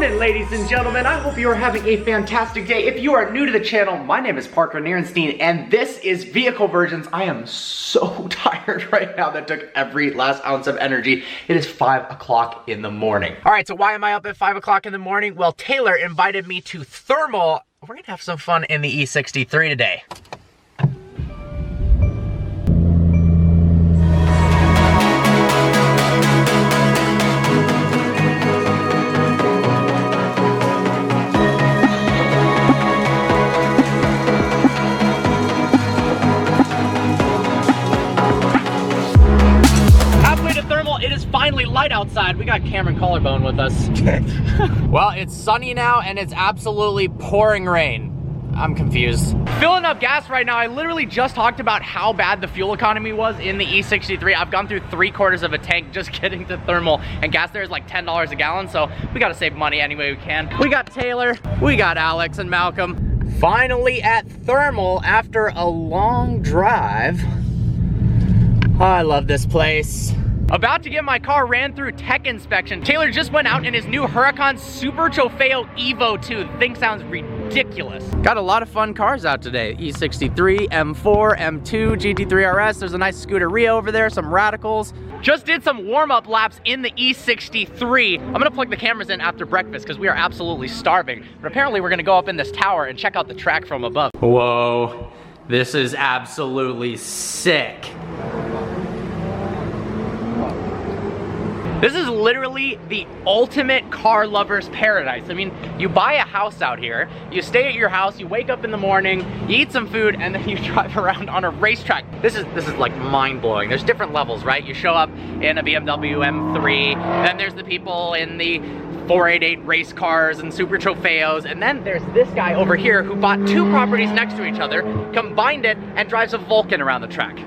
morning, ladies and gentlemen. I hope you are having a fantastic day. If you are new to the channel, my name is Parker Nirenstein, and this is Vehicle Virgins. I am so tired right now. That took every last ounce of energy. It is 5 o'clock in the morning. All right, so why am I up at 5 o'clock in the morning? Well, Taylor invited me to Thermal. We're gonna have some fun in the E63 today. It is finally light outside. We got Cameron Collarbone with us. Well, it's sunny now and it's absolutely pouring rain. I'm confused. Filling up gas right now. I literally just talked about how bad the fuel economy was in the E63. I've gone through 3/4 of a tank just getting to Thermal, and gas there is like $10 a gallon, so we gotta save money any way we can. We got Taylor, we got Alex and Malcolm. Finally at Thermal after a long drive. Oh, I love this place. About to get my car ran through tech inspection. Taylor just went out in his new Huracan Super Trofeo Evo 2. The thing sounds ridiculous. Got a lot of fun cars out today. E63, M4, M2, GT3RS. There's a nice Scooter Rio over there, some Radicals. Just did some warm-up laps in the E63. I'm gonna plug the cameras in after breakfast because we are absolutely starving. But apparently we're gonna go up in this tower and check out the track from above. Whoa, this is absolutely sick. This is literally the ultimate car lover's paradise. I mean, you buy a house out here, you stay at your house, you wake up in the morning, you eat some food, and then you drive around on a racetrack. This is like mind-blowing. There's different levels, right? You show up in a BMW M3, then there's the people in the 488 race cars and Super Trofeos, and then there's this guy over here who bought two properties next to each other, combined it, and drives a Vulcan around the track.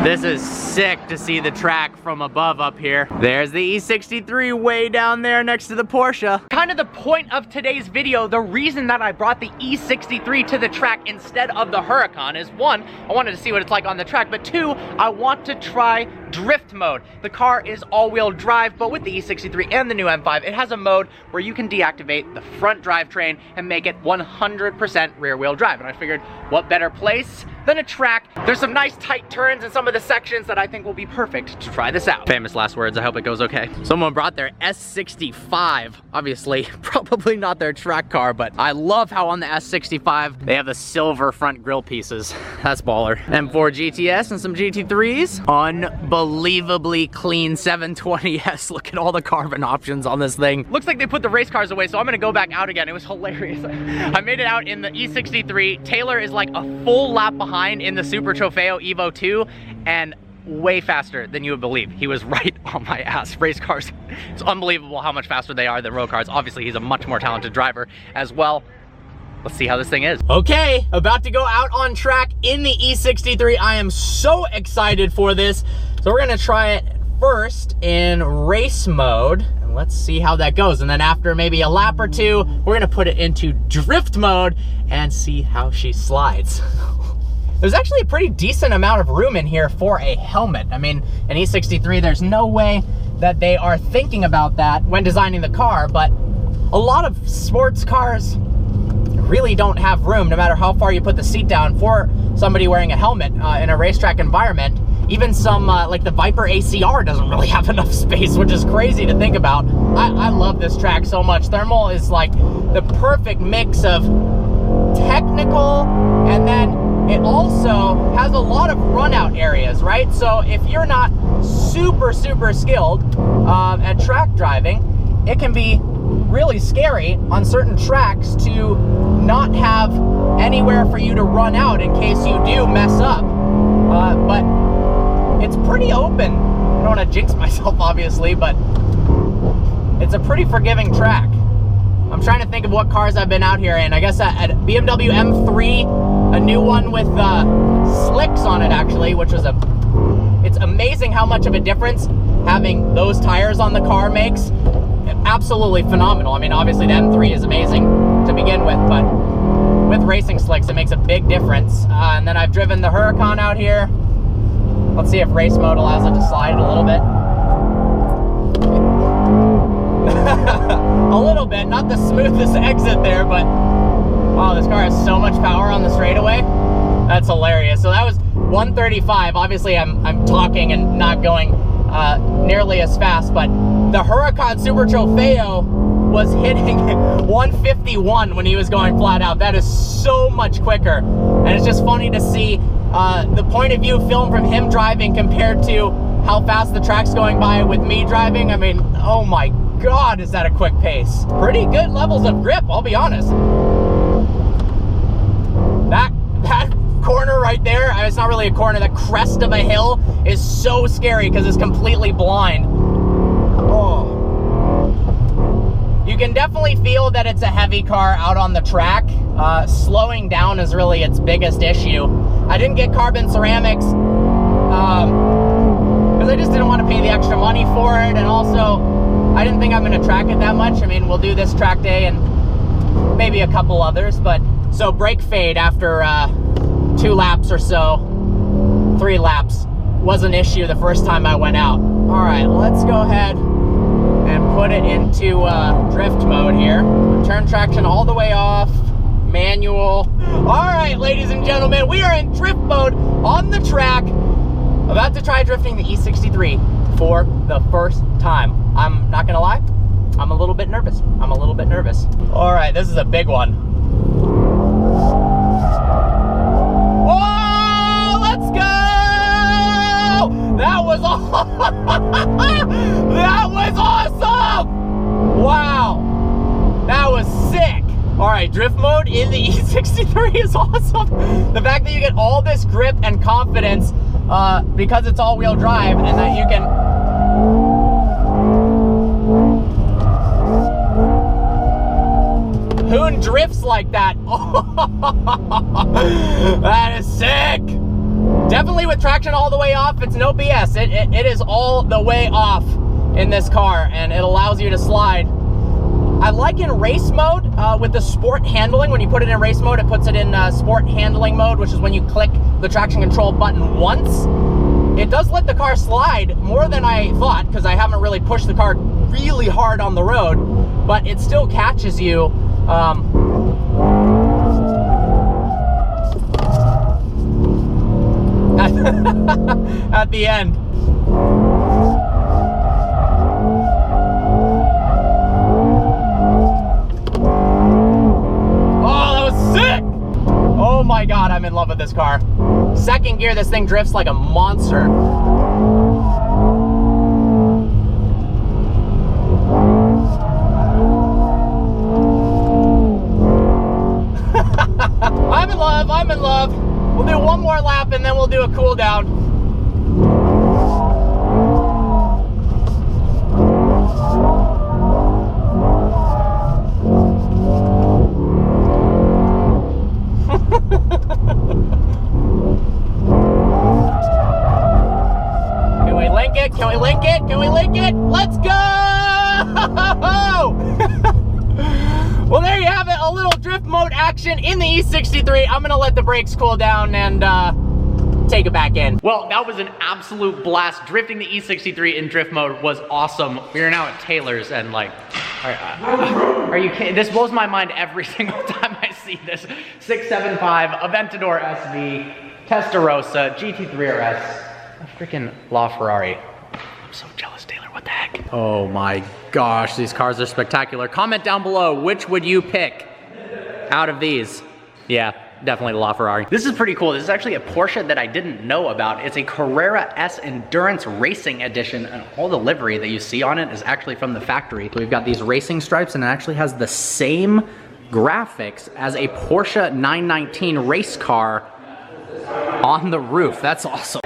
This is sick to see the track from above up here. There's the E63 way down there next to the Porsche. Kind of the point of today's video, the reason that I brought the E63 to the track instead of the Huracan is, one, I wanted to see what it's like on the track, but two, I want to try drift mode. The car is all-wheel drive, but with the E63 and the new M5, it has a mode where you can deactivate the front drivetrain and make it 100% rear-wheel drive. And I figured, what better place than a track? There's some nice tight turns in some of the sections that I think will be perfect to try this out. Famous last words, I hope it goes okay. Someone brought their S65. Obviously, probably not their track car, but I love how on the S65, they have the silver front grille pieces. That's baller. M4 GTS and some GT3s. Unbelievably clean 720S. Look at all the carbon options on this thing. Looks like they put the race cars away, so I'm gonna go back out again. It was hilarious. I made it out in the E63. Taylor is like a full lap behind in the Super Trofeo Evo 2, and way faster than you would believe. He was right on my ass. Race cars, it's unbelievable how much faster they are than road cars. Obviously, he's a much more talented driver as well. Let's see how this thing is. Okay, about to go out on track in the E63. I am so excited for this. So we're gonna try it first in race mode. And let's see how that goes. And then after maybe a lap or two, we're gonna put it into drift mode and see how she slides. There's actually a pretty decent amount of room in here for a helmet. I mean, an E63, there's no way that they are thinking about that when designing the car, but a lot of sports cars really don't have room, no matter how far you put the seat down, for somebody wearing a helmet in a racetrack environment. Even some, like the Viper ACR doesn't really have enough space, which is crazy to think about. I love this track so much. Thermal is like the perfect mix of technical, and then it also has a lot of run out areas, right? So if you're not super skilled at track driving, it can be really scary on certain tracks to not have anywhere for you to run out in case you do mess up. But it's pretty open. I don't want to jinx myself, obviously, but it's a pretty forgiving track. I'm trying to think of what cars I've been out here in. I guess at BMW M3, a new one with slicks on it, actually, which was it's amazing how much of a difference having those tires on the car makes. Absolutely phenomenal. I mean, obviously the M3 is amazing to begin with, but with racing slicks, it makes a big difference. And then I've driven the Huracan out here. Let's see if race mode allows it to slide a little bit. A little bit, not the smoothest exit there, but wow, this car has so much power on the straightaway. That's hilarious. So that was 135. Obviously, I'm talking and not going nearly as fast, but the Huracan Super Trofeo was hitting 151 when he was going flat out. That is so much quicker. And it's just funny to see the point of view film from him driving compared to how fast the track's going by with me driving. I mean, oh my God, is that a quick pace. Pretty good levels of grip, I'll be honest. That corner right there, it's not really a corner, that crest of a hill is so scary because it's completely blind. Oh. You can definitely feel that it's a heavy car out on the track. Slowing down is really its biggest issue. I didn't get carbon ceramics because I just didn't want to pay the extra money for it, and also I didn't think I'm going to track it that much. I mean, we'll do this track day and maybe a couple others, but so brake fade after 2 laps or so, 3 laps, was an issue the first time I went out. All right, let's go ahead and put it into drift mode here. Turn traction all the way off, manual. All right, ladies and gentlemen, we are in drift mode on the track. About to try drifting the E63 for the first time. I'm not gonna lie, I'm a little bit nervous. All right, this is a big one. Oh, let's go! That was that was awesome! Wow, that was sick. All right, drift mode in the E63 is awesome. The fact that you get all this grip and confidence because it's all-wheel drive, and that you can Hoon drifts like that. That is sick. Definitely with traction all the way off, it's no BS. It is all the way off in this car, and it allows you to slide. I like in race mode with the sport handling. When you put it in race mode, it puts it in sport handling mode, which is when you click the traction control button once. It does let the car slide more than I thought, because I haven't really pushed the car really hard on the road, but it still catches you. At the end. Oh my God, I'm in love with this car. Second gear, this thing drifts like a monster. I'm in love. We'll do one more lap and then we'll do a cool down. Can we link it? Can we link it? Can we link it? Let's go! Well, there you have it, a little drift mode action in the E63. I'm gonna let the brakes cool down and take it back in. Well, that was an absolute blast. Drifting the E63 in drift mode was awesome. We are now at Taylor's, and like, are you kidding? This blows my mind every single time I see this. 675, Aventador SV, Testarossa, GT3RS, a freaking LaFerrari. I'm so jealous, Taylor, what the heck? Oh my gosh, these cars are spectacular. Comment down below, which would you pick out of these? Yeah, definitely the LaFerrari. This is pretty cool. This is actually a Porsche that I didn't know about. It's a Carrera S Endurance Racing Edition, and all the livery that you see on it is actually from the factory. So we've got these racing stripes, and it actually has the same graphics as a Porsche 919 race car on the roof. That's awesome.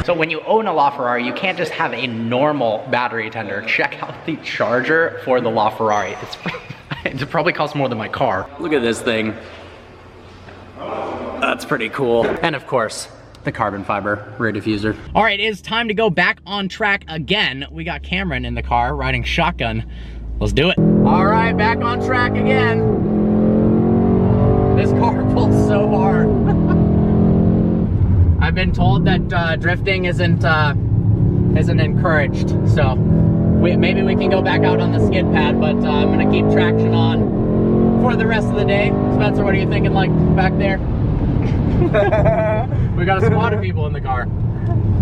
So when you own a LaFerrari, you can't just have a normal battery tender. Check out the charger for the LaFerrari. It probably costs more than my car. Look at this thing. That's pretty cool. And of course, the carbon fiber rear diffuser. All right, it is time to go back on track again. We got Cameron in the car riding shotgun. Let's do it. All right, back on track again. This car pulls so hard. I've been told that drifting isn't encouraged, so maybe we can go back out on the skid pad, but I'm gonna keep traction on for the rest of the day. Spencer, what are you thinking like back there? We got a squad of people in the car.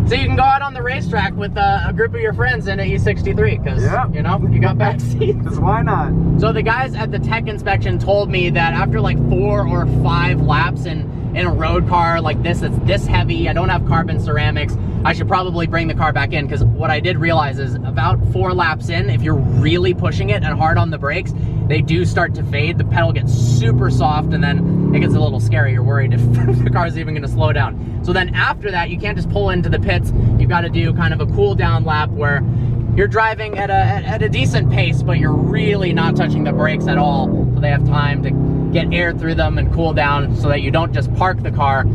So you can go out on the racetrack with a group of your friends in an E63, because, you know, you got back seats. Because why not? So the guys at the tech inspection told me that after like 4 or 5 laps in a road car like this, that's this heavy, I don't have carbon ceramics, I should probably bring the car back in, because what I did realize is about 4 laps in, if you're really pushing it and hard on the brakes, they do start to fade. The pedal gets super soft, and then it gets a little scary. You're worried if the car's even gonna slow down. So then after that, you can't just pull into the pits. You've got to do kind of a cool down lap where you're driving at a decent pace, but you're really not touching the brakes at all. So they have time to get air through them and cool down, so that you don't just park the car,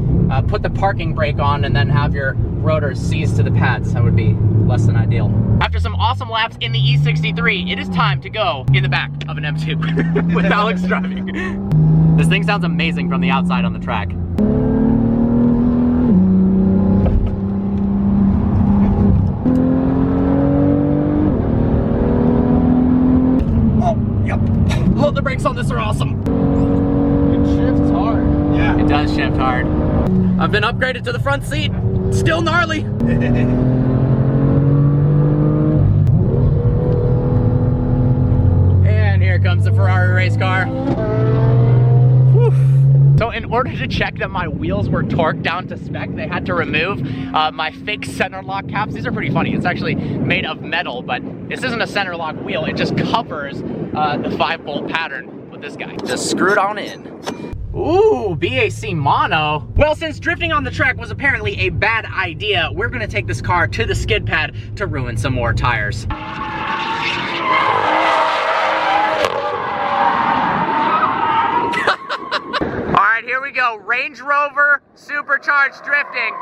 put the parking brake on, and then have your rotors seized to the pads. That would be less than ideal. After some awesome laps in the E63, it is time to go in the back of an M2 with Alex driving. This thing sounds amazing from the outside on the track. Oh, yep. Oh, the brakes on this are awesome. It shifts hard. Yeah. It does shift hard. I've been upgraded to the front seat. Still gnarly. And here comes the Ferrari race car. Whew. So in order to check that my wheels were torqued down to spec, they had to remove my fake center lock caps. These are pretty funny. It's actually made of metal, but this isn't a center lock wheel. It just covers the 5-bolt pattern with this guy. Just screw it on in. Ooh, BAC mono. Well, since drifting on the track was apparently a bad idea, we're gonna take this car to the skid pad to ruin some more tires. All right, here we go. Range Rover supercharged drifting.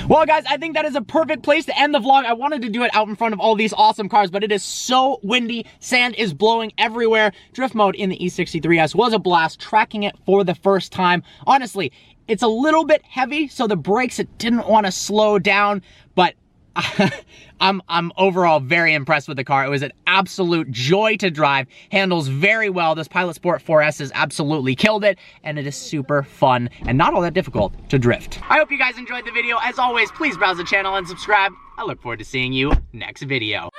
Well, guys, I think that is a perfect place to end the vlog. I wanted to do it out in front of all these awesome cars, but it is so windy. Sand is blowing everywhere. Drift mode in the E63S was a blast. Tracking it for the first time. Honestly, it's a little bit heavy, so the brakes, it didn't want to slow down, but I'm overall very impressed with the car. It was an absolute joy to drive. Handles very well. This Pilot Sport 4S has absolutely killed it, and it is super fun and not all that difficult to drift. I hope you guys enjoyed the video. As always, please browse the channel and subscribe. I look forward to seeing you next video.